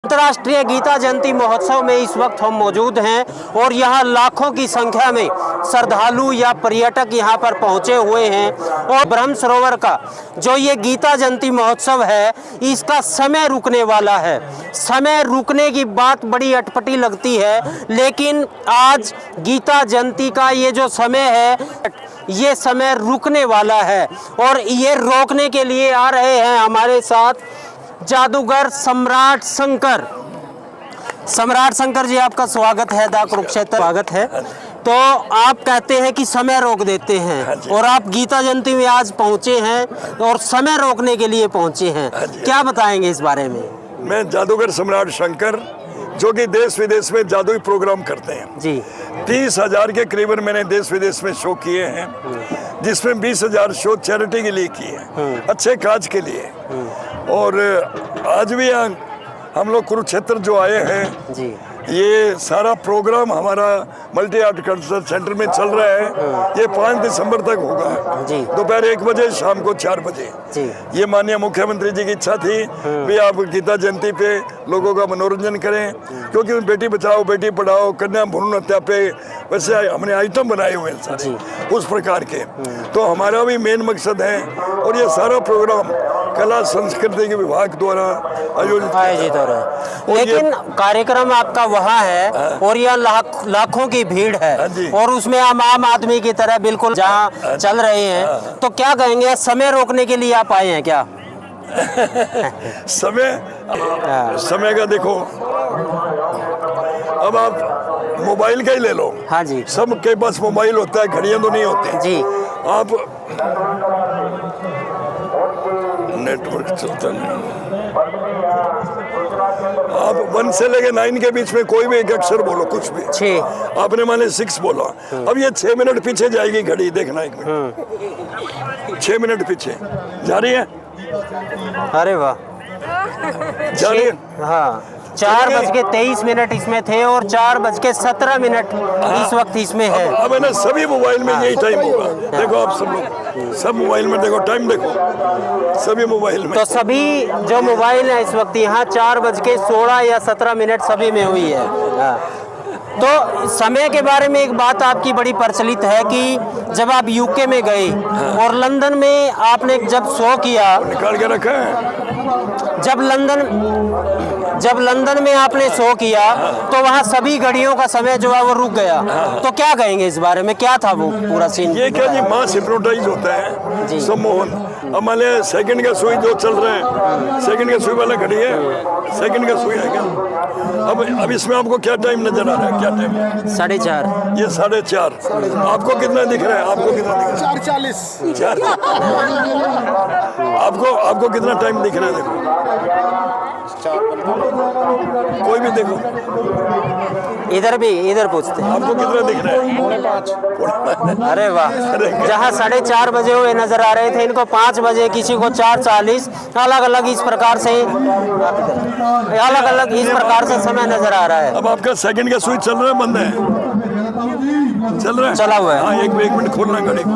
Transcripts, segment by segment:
अंतर्राष्ट्रीय गीता जयंती महोत्सव में इस वक्त हम मौजूद हैं और यहाँ लाखों की संख्या में श्रद्धालु या पर्यटक यहाँ पर पहुँचे हुए हैं। और ब्रह्म सरोवर का जो ये गीता जयंती महोत्सव है, इसका समय रुकने वाला है। समय रुकने की बात बड़ी अटपटी लगती है, लेकिन आज गीता जयंती का ये जो समय है, ये समय रुकने वाला है। और ये रोकने के लिए आ रहे हैं हमारे साथ जादूगर सम्राट शंकर। सम्राट शंकर जी, आपका स्वागत है दा कुरुक्षेत्र, स्वागत है। तो आप कहते हैं कि समय रोक देते हैं और आप गीता जयंती में आज पहुंचे हैं और समय रोकने के लिए पहुंचे हैं, क्या बताएंगे इस बारे में? मैं जादूगर सम्राट शंकर, जो कि देश विदेश में जादुई प्रोग्राम करते हैं जी। 30,000 के करीबन मैंने देश विदेश में शो किए हैं, जिसमें 20,000 शो चैरिटी के लिए किए हैं, अच्छे काज के लिए। और आज भी हम लोग कुरुक्षेत्र जो आए हैं जी, ये सारा प्रोग्राम हमारा मल्टी आर्ट कल्चर सेंटर में चल रहा है। ये 5 दिसंबर तक होगा, दोपहर 1 बजे, शाम को 4 बजे। ये माननीय मुख्यमंत्री जी की इच्छा थी भी आप गीता जयंती पे लोगों का मनोरंजन करें, क्योंकि बेटी बचाओ बेटी पढ़ाओ, कन्या भ्रूण हत्या पे वैसे हमने आइटम बनाए हुए हैं सारे उस प्रकार के। तो हमारा भी मेन मकसद है, और ये सारा प्रोग्राम कला संस्कृति के विभाग द्वारा आयोजित हो रहा है। लेकिन कार्यक्रम आपका वहाँ है और यह लाखों की भीड़ है, और उसमें हम आम आदमी की तरह बिल्कुल जहाँ चल रहे हैं, तो क्या कहेंगे, समय रोकने के लिए आप आए हैं क्या? समय का देखो, अब आप मोबाइल का ही ले लो। हाँ जी, सबके पास मोबाइल होता है, घड़ियां तो नहीं होती जी। आप नेटवर्क चलता नहीं, आप 1 से लेके 9 के बीच में कोई भी एक अक्षर बोलो, कुछ भी। आपने माने 6 बोला, अब ये 6 मिनट पीछे जाएगी घड़ी, देखना 1 मिनट 6 मिनट पीछे जा रही है। अरे वाह, जा रही है। हाँ, 4:23 इसमें थे और 4:17 इस वक्त इसमें है। अब है ना, सभी मोबाइल में यही टाइम होगा। देखो आप सब लोग, सब मोबाइल में देखो, टाइम देखो, सभी मोबाइल में। तो सभी जो मोबाइल है इस वक्त यहाँ 4:16 या 17 सभी में हुई है। तो समय के बारे में एक बात आपकी बड़ी प्रचलित है कि जब आप यूके में गए और लंदन में आपने जब शो किया, निकाल के रखा है, जब लंदन में आपने शो किया, तो वहाँ सभी घड़ियों का समय जो है वो रुक गया। तो क्या कहेंगे इस बारे में, क्या था वो पूरा सीन? ये क्या जी, मास हिप्नोटाइज होता है, सम्मोहन। अब मान लिया सेकंड का सुई जो चल रहा है, सेकंड का सुई वाला घड़ी है, सेकंड का सुई है क्या? अब इसमें आपको क्या टाइम नजर आ रहा है, क्या टाइम है? 4:30। ये 4:30। आपको कितना दिख रहा है? आपको कितना दिख रहा है? 4:40। आपको कितना टाइम दिख रहा है? देखो, कोई भी देखो, इधर पूछते हैं, आपको कितना दिख रहा है? 5:45। अरे वाह, जहाँ 4:30 बजे हुए नजर आ रहे थे, इनको 5 बजे, किसी को 4:40, अलग अलग इस प्रकार से समय नजर आ रहा है। अब आपका सेकंड का स्विच चल रहा है, बंद है? चल रहा है, चला हुआ है। हाँ, 1 मिनट खोलना घड़ी को।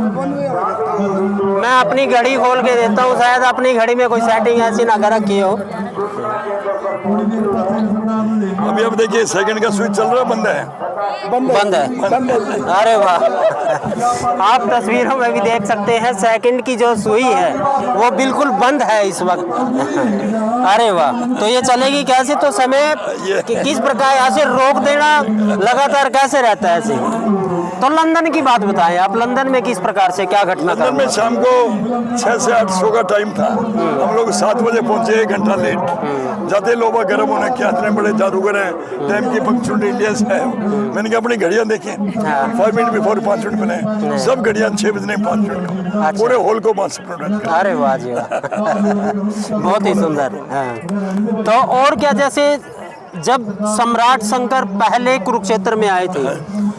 मैं अपनी घड़ी खोल के देता हूँ, शायद अपनी घड़ी में कोई सेटिंग ऐसी ना कर रखी हो। अभी अब देखिए, सेकंड का स्विच चल रहा है, बंद है? बंद है। अरे वाह, आप तस्वीरों में भी देख सकते हैं, सेकंड की जो सुई है वो बिल्कुल बंद है इस वक्त। अरे वाह, तो ये चलेगी कैसे? तो समय किस प्रकार ऐसे रोक देना लगातार कैसे रहता है ऐसे? तो लंदन की बात बताएं आप, लंदन में किस प्रकार से क्या घटना? लंदन में शाम को 6 से 8 शो का टाइम था, हम लोग 7 बजे पहुंचे, 1 घंटा लेट। जाते लोबा गर्म होने, क्या इतने बड़े जादूगर हैं, टाइम की पंक्चुअलिटी इंडिया से है। मैंने कहा अपनी घड़ियां देखें, 5 मिनट बिफोर 5 मिनट बने, सब घड़ियां 6 बजने 5 मिनट, पूरे हॉल को मास प्रोडक्ट। अरे वाह जी वाह, बहुत ही सुंदर। तो और क्या, जैसे जब सम्राट शंकर पहले कुरुक्षेत्र में आए थे,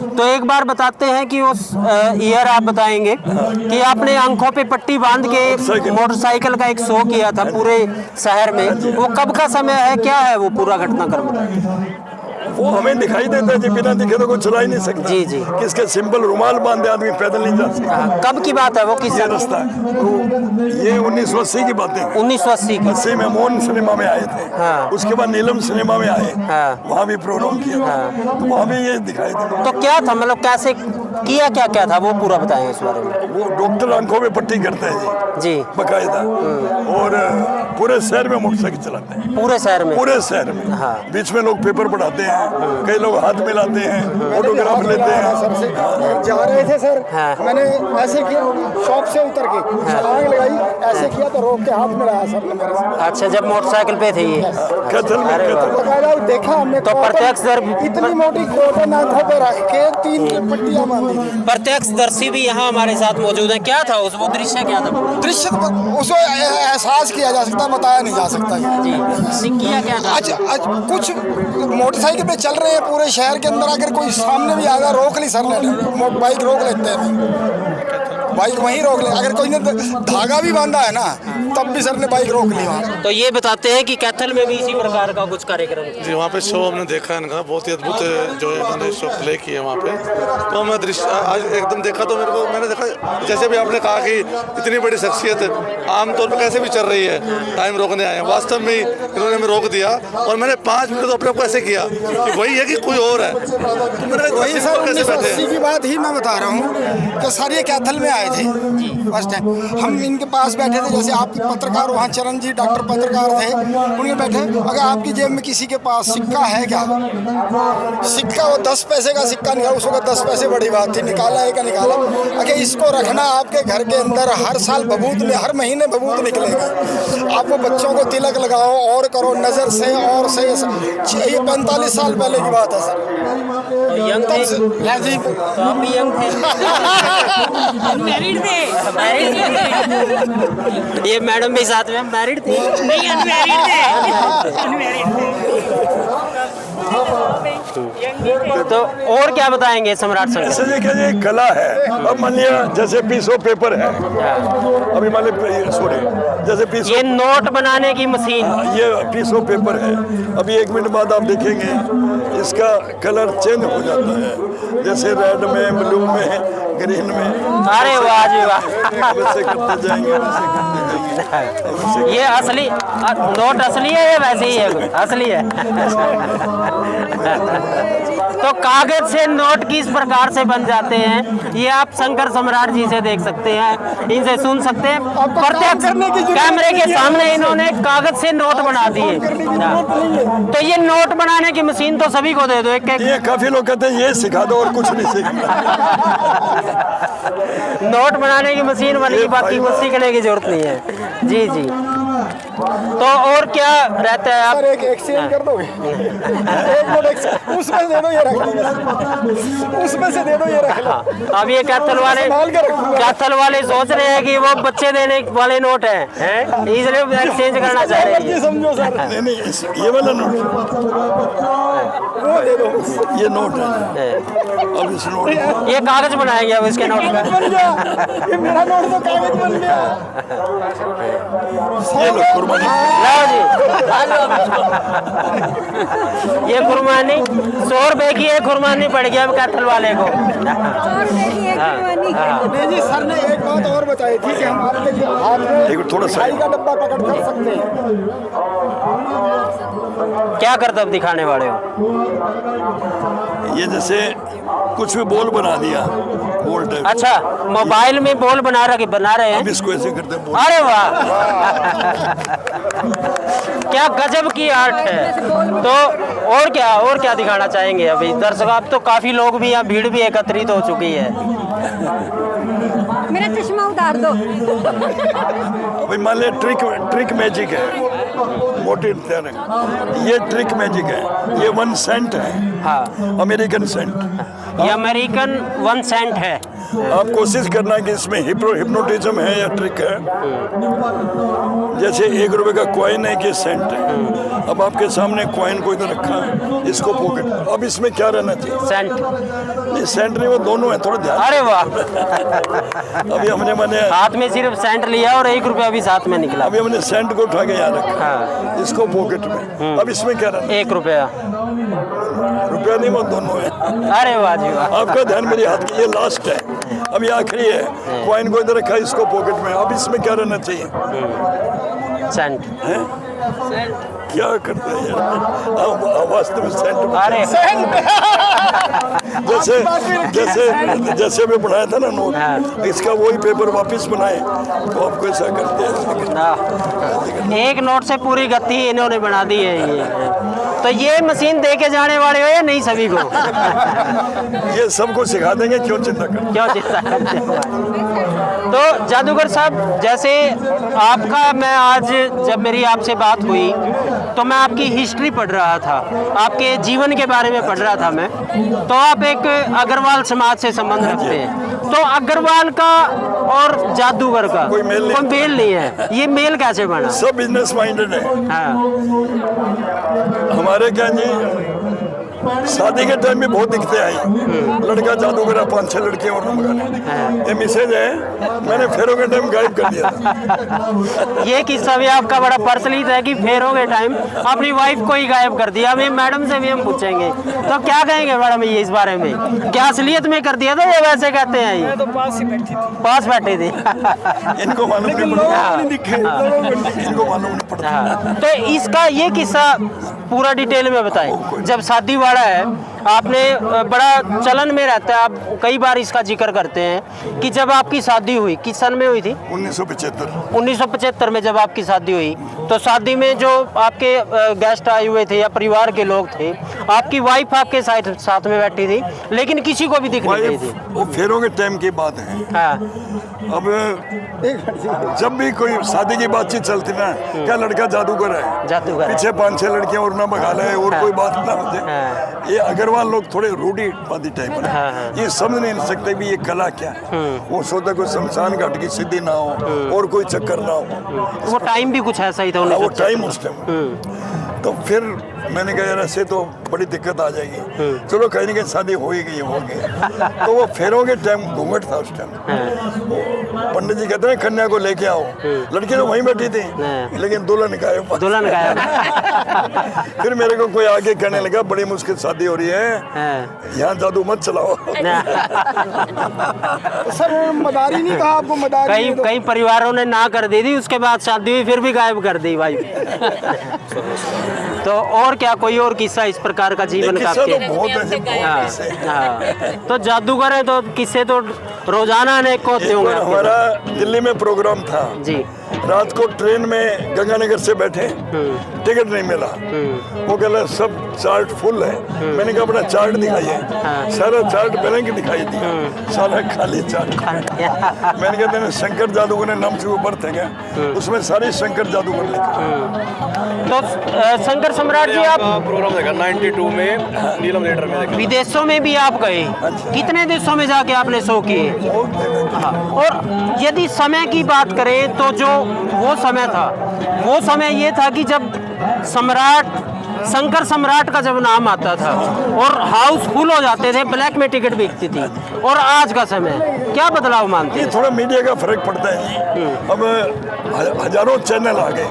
तो एक बार बताते हैं कि उस ईयर आप बताएंगे कि आपने आंखों पे पट्टी बांध के मोटरसाइकिल का एक शो किया था पूरे शहर में। वो कब का समय है, क्या है वो पूरा घटनाक्रम? वो हमें दिखाई देता है, जी बिना दिखे तो कोई चला ही नहीं सकता। जी, जी। किसके सिंपल रुमाल बांधे आदमी पैदल नहीं जा सकता। कब की बात है वो, किस ये रास्ता है, ये 1980 की बातें हैं। 1980 की। 80 में मोहन सिनेमा में आए थे। हाँ। उसके बाद नीलम सिनेमा में आए। हाँ। वहाँ भी प्रोग्राम किया। तो वहाँ भी ये दिखाई देता। तो क्या था, मतलब कैसे किया, क्या क्या था वो पूरा बताएं इस बारे में। वो डॉक्टर आंखों में पट्टी करते हैं जी, जी, बकायदा। और पूरे शहर में मोटरसाइकिल चलाते हैं, पूरे शहर में। पूरे शहर में। हाँ। बीच में लोग पेपर पढ़ाते हैं, कई लोग हाथ मिलाते हैं, फोटोग्राफ लेते हैं। सर से जा रहे थे सर, हाँ। मैंने ऐसे किया, शॉप से उतर के छलांग लगाई, ऐसे किया तो रोक के हाथ मिलाया सर ने मेरे से। अच्छा, जब मोटरसाइकिल पे थे ये। कत्ल में अरे वाह। कत्ल। बकायदा देखा हमने, तो प्रत्यक्ष इतनी मोटी कॉटन आंखों पे रख के 3 पट्टियां बांधी थी। प्रत्यक्षदर्शी भी यहाँ हमारे साथ मौजूद हैं। क्या था उस, वो दृश्य क्या था? दृश्य तो उसको एहसास किया जा सकता, बताया नहीं जा सकता जी, किया क्या था? आज कुछ मोटरसाइकिल पे चल रहे हैं पूरे शहर के अंदर, अगर कोई सामने भी आएगा रोक ली सर ने, बाइक रोक लेते हैं, बाइक वहीं रोक ले। अगर कोई ने धागा भी बांधा है ना तब भी सर ने बाइक रोक ली वहाँ। तो ये बताते हैं कि कैथल में भी इसी प्रकार का कुछ कार्यक्रम था। जी, वहाँ पे शो हमने देखा है इनका, बहुत ही अद्भुत जो है इन्होंने शो प्ले किया वहाँ पे। तो मैं दृश्य आज एकदम देखा तो मेरे को, मैंने देखा जैसे भी आपने कहा कि इतनी बड़ी शख्सियत आमतौर पर कैसे भी चल रही है, टाइम रोकने आए हैं, वास्तव में इन्होंने हमें रोक दिया। और मैंने 5 मिनट तो अपने को ऐसे किया कि वही है कि कोई और है। तो मैंने वही सर कैसे बैठे 1980 की बात ही मैं बता रहा हूँ कि सर ये कैथल में आए थे फर्स्ट टाइम। हम इनके पास बैठे थे, जैसे आपके पत्रकार वहाँ चरण जी डॉक्टर पत्रकार थे, उनके बैठे। अगर आपकी जेब में किसी के पास सिक्का है क्या, सिक्का वो 10 पैसे का सिक्का निकाला, उस वक्त 10 पैसे बड़ी बात थी, निकाला है क्या निकाला। अगर इसको रखना आपके घर के अंदर, हर साल बबूत में, हर महीने बबूत निकलेगा। आप वो बच्चों को तिलक लगाओ और करो नज़र से और से। ये 45 साल पहले की बात है सर। तो यंग थे जी, तो आप भी यंग थे। मैरिड थे। ये मैडम भी साथ में मैरिड थी? नहीं, अनमैरिड थे। अनमैरिड थे। तो और क्या बताएंगे सम्राट शंकर? ऐसे देखिए, ये कला है। अब मान लिया जैसे पीस ऑफ पेपर है, अभी मान लिया सॉरी, जैसे पीस ये नोट बनाने की मशीन। ये पीस ऑफ पेपर है। अभी 1 मिनट बाद आप देखेंगे इसका कलर चेंज हो जाता है, जैसे रेड में, ब्लू में, ग्रीन में। अरे वाह जी वाह। वैसे करते जाएंगे, वैसे करते जाएंगे। ये असली नोट असली है या वैसे ही है? असली है। तो कागज से नोट किस प्रकार से बन जाते हैं ये आप शंकर सम्राट जी से देख सकते हैं, इनसे सुन सकते हैं। प्रत्यक्ष कैमरे के सामने इन्होंने कागज से नोट बना दिए। तो ये नोट बनाने की मशीन तो सभी को दे दो एक एक। ये काफी लोग कहते हैं ये सिखा दो और कुछ नहीं सीखना। नोट बनाने की मशीन बनी, बाकी कुछ सीखने की जरूरत नहीं है। जी जी। तो और क्या रहता है आप? सर एक एक्सचेंज कर दोगे? एक नोट उसमें दे दो, ये रख लो, उसमें से दे दो, ये रख लो। अब ये कैथल वाले सोच रहे हैं कि वो बच्चे देने वाले नोट हैं, इसलिए एक्सचेंज करना चाह रहे हैं। समझो सर, नहीं, ये वाला नोट, वो दे दो, ये नोट है। अब इस नोट ये कागज बनाएंगे अब इसके नोट का। बन गया, ये मेरा नोट तो कागज बन गया। ये लो कुर्बानी। लाओ जी। ये कुर्बानी 100 रुपए की है, कुर्बानी पड़ गया अब कैथल वाले को। नहीं जी, सर ने एक बात और बताई थी कि हम आपके हाथ में एक थोड़ा सा- मिठाई का डब्बा पकड़ कर सकते हैं। क्या करतब दिखाने वाले हो? ये जैसे कुछ भी बॉल बना दिया, बॉल टाइप। अच्छा, मोबाइल में बॉल बना रहे हैं। अब इसको ऐसे करते हैं बॉल। अरे वाह। क्या गजब की आर्ट है। तो और क्या दिखाना चाहेंगे अभी दर्शक? अब तो काफी लोग भी यहाँ, भीड़ भी एकत्रित हो चुकी है। मेरा चश्मा उतार दो। अभी मान लिया ट्रिक मैजिक है, मोटी ये ट्रिक मैजिक है। ये 1 सेंट है। हाँ, अमेरिकन सेंट। ये अमेरिकन 1 सेंट है। आप कोशिश करना कि इसमें हिप्नोटिज्म है या ट्रिक है। जैसे 1 रुपए का कॉइन है कि सेंट है, अब आपके सामने कॉइन को इधर रखा है, इसको पॉकेट, अब इसमें क्या रहना चाहिए? सेंट। नहीं सेंट नहीं, वो दोनों है, थोड़ा ध्यान। अरे वाह, अभी हमने हाथ में सिर्फ सेंट लिया और 1 रुपया भी साथ में निकला। अभी हमने सेंट को उठा के यहाँ रखा, हाँ। इसको पॉकेट में, अब इसमें क्या रहना? 1 रुपया। रुपया नहीं, वो दोनों है। अरे वाह जी वाह। आपका ध्यान मेरे हाथ की, ये लास्ट है, अब ये आखिरी है। कॉइन को इधर रखा, इसको पॉकेट में, अब इसमें क्या रहना चाहिए? सेंट हैं? क्या करते हैं यार, वास्तव में सेंट। अरे जैसे भी बनाया था ना नोट, इसका वही पेपर वापस बनाए तो आपको ऐसा करते हैं। एक नोट से पूरी गत्ती इन्होंने बना दी है ये। तो ये मशीन दे के जाने वाले हो या नहीं सभी को? ये सबको सिखा देंगे, क्यों चिंता कर, क्यों चिंता करते हो? तो जादूगर साहब, जैसे आपका, मैं आज जब मेरी आपसे बात हुई तो मैं आपकी हिस्ट्री पढ़ रहा था, आपके जीवन के बारे में पढ़ रहा था मैं। तो आप एक अग्रवाल समाज से संबंध रखते हैं, तो अग्रवाल का और जादूगर का कोई मेल नहीं है, ये मेल कैसे बना? सब बिजनेस माइंडेड है। हाँ। हमारे क्या जी, शादी के टाइम में बहुत दिखते आई, लड़का जादूगर, 5-6 लड़कियां और मंगाने, ये मैसेज है, मैंने फेरों के टाइम गायब कर दिया था। ये किस्सा भी आपका बड़ा प्रचलित है कि फेरों के टाइम अपनी वाइफ को ही गायब कर दिया। अभी मैडम से भी हम पूछेंगे, तो क्या कहेंगे मैडम ये इस बारे में? क्या असलियत में कर दिया था या वैसे कहते हैं? ये तो पास ही बैठी थी। पास बैठे थे। इनको मालूम नहीं पड़ता, इनको मालूम नहीं पड़ता। हाँ। तो इसका ये किस्सा पूरा डिटेल में बताएं। जब शादी वाला है, आपने बड़ा चलन में रहता है, आप कई बार इसका जिक्र करते हैं कि जब आपकी शादी हुई, किस सन में हुई थी? 1975 में जब आपकी शादी हुई, तो शादी में जो आपके गेस्ट आए हुए थे या परिवार के लोग थे, आपकी वाइफ आपके साथ में बैठी थी, लेकिन किसी को भी दिख नहीं रही थी। वो फेरों के टाइम की बात है। हाँ। अब जब भी कोई शादी की बातचीत चलती ना, क्या लड़का जादूगर है, पीछे 5-6 लड़कियां और ना भगा ले और कोई बात ना हो जाए। ये अग्रवाल लोग थोड़े रूढ़िवादी टाइप है, ये समझ नहीं सकते भी ये कला क्या है। वो सोचता कोई शमशान घाट की सिद्धि ना हो और कोई चक्कर ना हो। वो टाइम भी कुछ ऐसा ही था, वो टाइम उस टाइम। तो फिर मैंने कहा यार ऐसे तो बड़ी दिक्कत आ जाएगी, चलो कहीं ना कहीं शादी हो ही गई होगी। तो वो फेरों के टाइम घूंघट था उस टाइम, पंडित जी कहते हैं कन्या को लेके आओ, लड़की तो वहीं बैठी थी, लेकिन दुल्हन गायब। फिर मेरे को कोई आगे कहने लगा बड़ी मुश्किल शादी हो रही है, यहाँ जादू मत चलाओ। सर मदारी नहीं कहा आपको? मदारी कई परिवारों ने ना कर दी थी, उसके बाद शादी हुई फिर भी गायब कर दी भाई। तो और क्या कोई और किस्सा इस प्रकार का जीवन का? तो जादूगर है तो किस्से तो रोजाना अनेक होते होंगे। हमारा दिल्ली में प्रोग्राम था जी, रात को ट्रेन में गंगानगर से बैठे, टिकट नहीं मिला, वो कहला सब चार्ट फुल है। मैंने कहा अपना चार्ट दिखाइए, सारा चार्ट ब्लैंक दिखाई दिया, सारा खाली चार्ट। मैंने कहते शंकर जादूगर नाम से ऊपर थे क्या, उसमें सारे शंकर जादूगर लिखे। तो शंकर सम्राट जी, आप प्रोग्राम देखा 92 में नीलम थिएटर में देखा। विदेशों में भी आप गए, कितने देशों में जाके आपने शो किए? और यदि समय की बात करें तो जो वो समय था, वो समय ये था कि जब शंकर सम्राट का जब नाम आता था और हाउस फुल हो जाते थे, ब्लैक में टिकट बिकती थी, और आज का समय क्या बदलाव मानते हैं? थोड़ा मीडिया का फर्क पड़ता है जी। अब हजारों चैनल आ गए,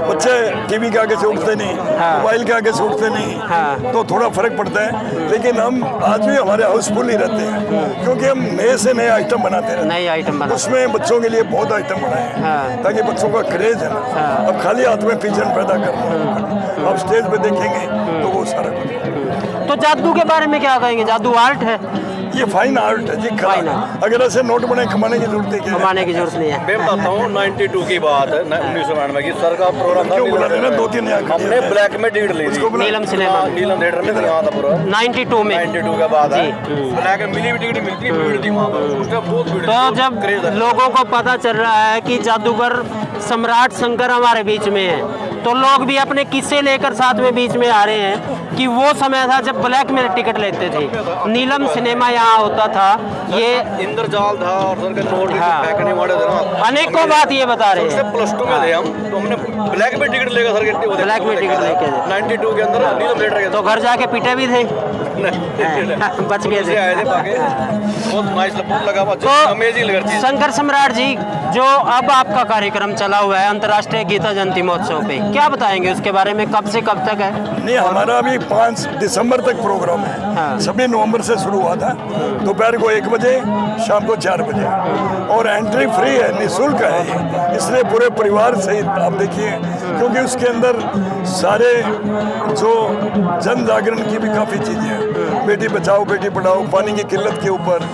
बच्चे टीवी के आगे से उठते नहीं, मोबाइल के आगे से उठते नहीं, तो थोड़ा फर्क पड़ता है। लेकिन हम आज भी हमारे हाउसफुल ही रहते हैं, क्योंकि हम नए से नए आइटम बनाते रहते हैं। नए आइटम बनाते, उसमें बच्चों के लिए बहुत आइटम बनाए हैं, ताकि बच्चों का क्रेज है ना। अब खाली हाथ में पिजन पैदा करना, आप स्टेज पे देखेंगे तो वो सारा कुछ। तो जादू के बारे में क्या कहेंगे? जादू आर्ट है, ये फाइन आर्ट है जी। अगर ऐसे नोट बने कमाने की जरूरत है क्या? कमाने की जरूरत नहीं है। मैं बताता हूँ 92 की बात है, 1999 की। सर का प्रोग्राम क्यों बुला लेना, 2-3 हमने ब्लैक में टिकट ली थी, नीलम सिनेमा, नीलम थिएटर में यहाँ था पूरा 92 में। 92 के बाद ब्लैक में मिली भी टिकट मिलती है, भीड़ थी वहाँ पर, उसका बहुत भीड़। तो जब लोगों को पता चल रहा है कि जादूगर सम्राट शंकर हमारे बीच में है, तो लोग भी अपने किस्से लेकर साथ में बीच में आ रहे हैं कि वो समय था जब ब्लैक में टिकट लेते थे। नीलम सिनेमा यहाँ होता था, ये इंद्रजाल था और सर के नोट भी हाँ। फेंकने वाले थे ना। अनेकों बात ये बता रहे सबसे हैं। +2 में थे हम, तो हमने ब्लैक में टिकट लेकर सर के ब्लैक में टिकट लेके थे। 92 के अंदर नीलम लेटर गया तो घर जाके पीटे भी थे, बच गए थे। आए थे भागे, बहुत नाइस लगा हुआ, तो अमेजिंग लग रही थी। शंकर सम्राट जी, जो अब आपका कार्यक्रम चला हुआ है अंतर्राष्ट्रीय गीता जयंती महोत्सव पे, क्या बताएंगे उसके बारे में? कब से कब तक है? नहीं, हमारा अभी 5 दिसंबर तक प्रोग्राम है। हाँ। 26 नवंबर से शुरू हुआ था, दोपहर को 1 बजे, शाम को 4 बजे, और एंट्री फ्री है, निःशुल्क है ये, इसलिए पूरे परिवार सहित आप देखिए, क्योंकि उसके अंदर सारे जो जन जागरण की भी काफ़ी चीज़ें हैं, बेटी बचाओ बेटी पढ़ाओ, पानी की किल्लत के ऊपर,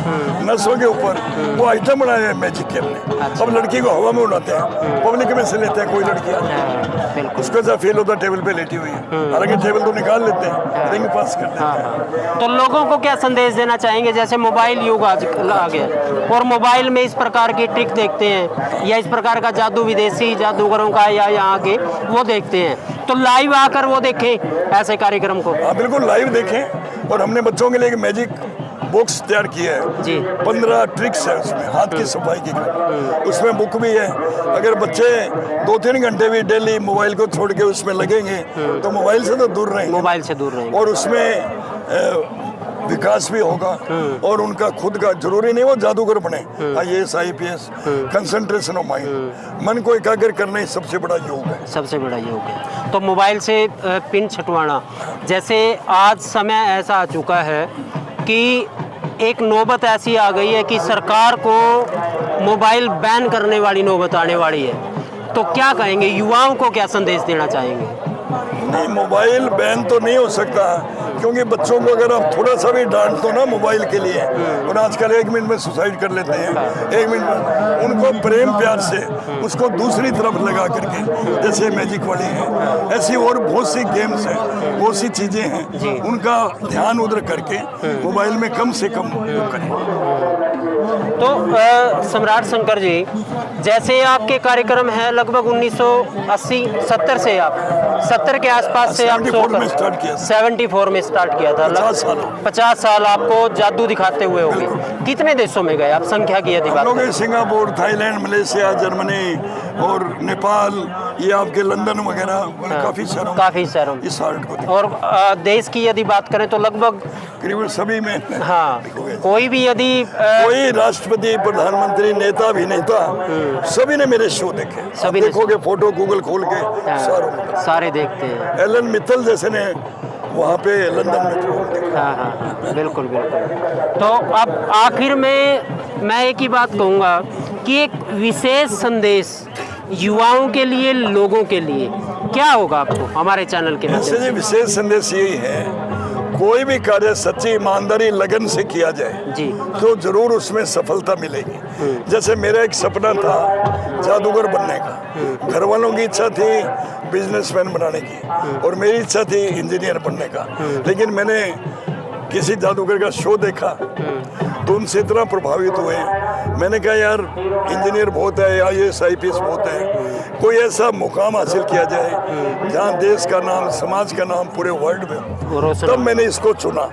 नसों के ऊपर, वो आइटम बनाए हैं मैजिक के हमने। अब लड़की को हवा में उड़ाते हैं, पब्लिक में से लेते हैं, कोई लड़कियाँ उसको ऐसा फील होता है टेबल पे लेटी हुई है, हालांकि टेबल तो निकाल लेते हैं, रिंग पास कर देते हैं। तो लोगों को क्या संदेश देना चाहेंगे? जैसे मोबाइल युग आज आ गया और मोबाइल में इस प्रकार की ट्रिक देखते हैं या इस प्रकार का जादू विदेशी जादूगरों का या यहाँ के वो देखते हैं, तो लाइव आकर वो देखें ऐसे कार्यक्रम को। हाँ बिल्कुल, लाइव देखें। और हमने बच्चों के लिए एक मैजिक बॉक्स तैयार किया है जी। 15 ट्रिक्स है उसमें, हाथ की सफाई की, उसमें बुक भी है। अगर बच्चे 2-3 घंटे भी डेली मोबाइल को छोड़ के उसमें लगेंगे तो मोबाइल से तो दूर रहेंगे, मोबाइल से दूर रहेंगे, और उसमें विकास भी होगा, और उनका खुद का, जरूरी नहीं वो जादूगर बने, IAS IPS, concentration of mind, मन को एकाग्र करना ही सबसे बड़ा योग है। सबसे बड़ा योग है। तो मोबाइल से पिन छटवाना, जैसे आज समय ऐसा आ चुका है कि एक नौबत ऐसी आ गई है कि सरकार को मोबाइल बैन करने वाली नौबत आने वाली है, तो क्या कहेंगे? युवाओं को क्या संदेश देना चाहेंगे? नहीं, मोबाइल बैन तो नहीं हो सकता, क्योंकि बच्चों को अगर आप थोड़ा सा भी डांट दो ना मोबाइल के लिए, और आजकल 1 मिनट में सुसाइड कर लेते हैं, 1 मिनट में, उनको प्रेम प्यार से उसको दूसरी तरफ लगा करके, जैसे मैजिक वाली है, ऐसी और बहुत सी गेम्स हैं, बहुत सी चीज़ें हैं, उनका ध्यान उधर करके मोबाइल में कम से कम करें। तो सम्राट शंकर जी, जैसे आपके कार्यक्रम है लगभग 1980-70 से, आप 70 के आसपास से आप 74 में स्टार्ट किया। 74 में स्टार्ट किया था। 50 साल आपको जादू दिखाते हुए होंगे। कितने देशों में गए आप, संख्या की यदि बात करें? सिंगापुर, थाईलैंड, मलेशिया, जर्मनी और नेपाल, ये आपके लंदन वगैरह, काफ़ी शहरों इस आर्ट को। और देश की यदि बात करें तो लगभग करीबन सभी में। हाँ, कोई भी यदि कोई राष्ट्रपति, प्रधानमंत्री, नेता, अभिनेता, सभी ने मेरे शो देखे। सभी ने देखोगे फोटो गूगल खोल के, सारे देखते हैं। एलन मित्तल जैसे ने वहाँ पे लंदन में। हाँ, बिल्कुल बिल्कुल। तो अब आखिर में मैं एक ही बात कहूँगा कि एक विशेष संदेश युवाओं के लिए, लोगों के लिए क्या होगा आपको हमारे चैनल के माध्यम से? विशेष संदेश यही है, कोई भी कार्य सच्ची ईमानदारी लगन से किया जाए जी, तो जरूर उसमें सफलता मिलेगी। जैसे मेरा एक सपना था जादूगर बनने का, घर वालों की इच्छा थी बिजनेसमैन बनाने की, और मेरी इच्छा थी इंजीनियर बनने का, लेकिन मैंने किसी जादूगर का शो देखा तो उनसे इतना प्रभावित हुए, मैंने कहा यार इंजीनियर बहुत है, IAS IPS बहुत है, कोई ऐसा मुकाम हासिल किया जाए जहाँ देश का नाम, समाज का नाम पूरे वर्ल्ड में। तब मैंने इसको चुना,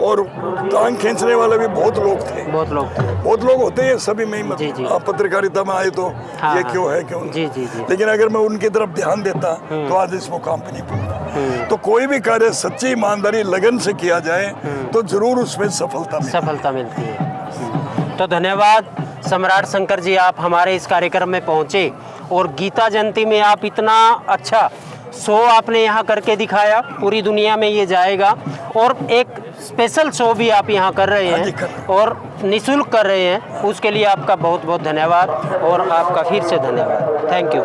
और टांग खींचने वाले भी बहुत लोग होते हैं सभी में ही। आप पत्रकारिता में आए तो ये क्यों है, क्यों नहीं, लेकिन अगर मैं उनकी तरफ ध्यान देता तो आज इस मुकाम पे नहीं पहुंचता। तो कोई भी कार्य सच्ची ईमानदारी लगन से किया जाए तो जरूर उसमें सफलता मिलती है। तो धन्यवाद सम्राट शंकर जी, आप हमारे इस कार्यक्रम में पहुंचे और गीता जयंती में आप इतना अच्छा शो आपने यहाँ करके दिखाया, पूरी दुनिया में ये जाएगा, और एक स्पेशल शो भी आप यहाँ कर रहे हैं और निःशुल्क कर रहे हैं, उसके लिए आपका बहुत बहुत धन्यवाद, और आपका फिर से धन्यवाद। Thank you.